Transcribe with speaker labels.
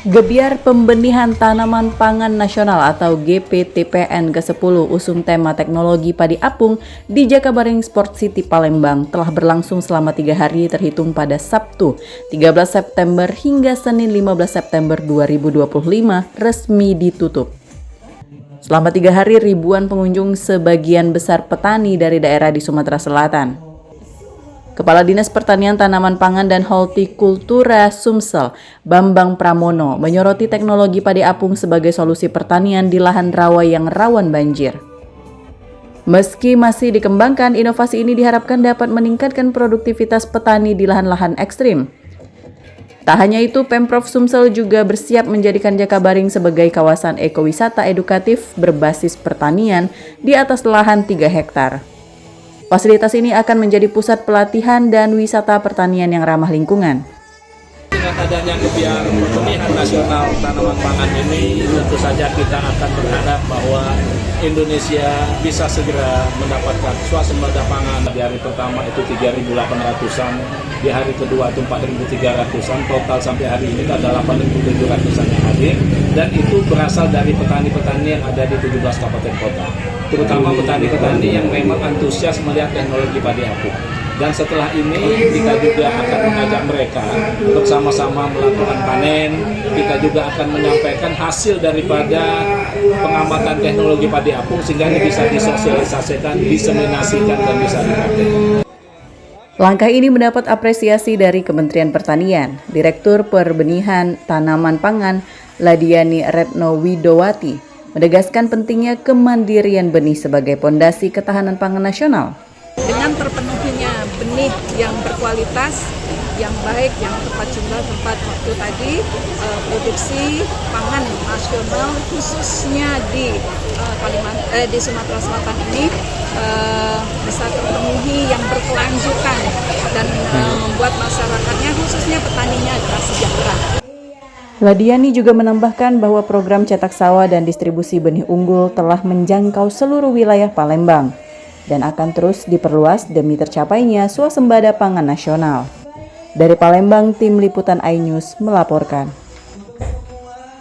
Speaker 1: Gebiar Pembenihan Tanaman Pangan Nasional atau GPTPN ke-10 usung tema teknologi padi apung di Jakabaring Sport City Palembang telah berlangsung selama 3 hari terhitung pada Sabtu 13 September hingga Senin 15 September 2025 resmi ditutup. Selama 3 hari ribuan pengunjung sebagian besar petani dari daerah di Sumatera Selatan. Kepala Dinas Pertanian Tanaman Pangan dan Hortikultura Sumsel, Bambang Pramono, menyoroti teknologi padi apung sebagai solusi pertanian di lahan rawa yang rawan banjir. Meski masih dikembangkan, inovasi ini diharapkan dapat meningkatkan produktivitas petani di lahan-lahan ekstrim. Tak hanya itu, Pemprov Sumsel juga bersiap menjadikan Jakabaring sebagai kawasan ekowisata edukatif berbasis pertanian di atas lahan 3 hektar. Fasilitas ini akan menjadi pusat pelatihan dan wisata pertanian yang ramah lingkungan.
Speaker 2: Dengan adanya Gebiar Pembenihan Nasional Tanaman Pangan ini, tentu saja kita akan berharap bahwa Indonesia bisa segera mendapatkan swasembada pangan. Di hari pertama itu 3.800-an, di hari kedua itu 4.300-an, total sampai hari ini ada 8.700-an yang hadir, dan itu berasal dari petani-petani yang ada di 17 kabupaten kota, terutama petani-petani yang memang antusias melihat teknologi padi apung. Dan setelah ini kita juga akan mengajak mereka untuk sama-sama melakukan panen. Kita juga akan menyampaikan hasil daripada pengamatan teknologi padi apung sehingga ini bisa disosialisasikan, diseminasikan, dan bisa dipraktikkan.
Speaker 1: Langkah ini mendapat apresiasi dari Kementerian Pertanian. Direktur Perbenihan Tanaman Pangan Ladiani Retno Widowati menegaskan pentingnya kemandirian benih sebagai pondasi ketahanan pangan nasional.
Speaker 3: Dengan terpenuhinya benih yang berkualitas, yang baik, yang tepat jumlah, tepat waktu tadi, produksi pangan nasional khususnya di Sumatera Selatan ini bisa terpenuhi yang berkelanjutan dan membuat masyarakatnya khususnya petaninya adalah sejahtera.
Speaker 1: Ladiani juga menambahkan bahwa program cetak sawah dan distribusi benih unggul telah menjangkau seluruh wilayah Palembang dan akan terus diperluas demi tercapainya swasembada pangan nasional. Dari Palembang, tim liputan iNews melaporkan.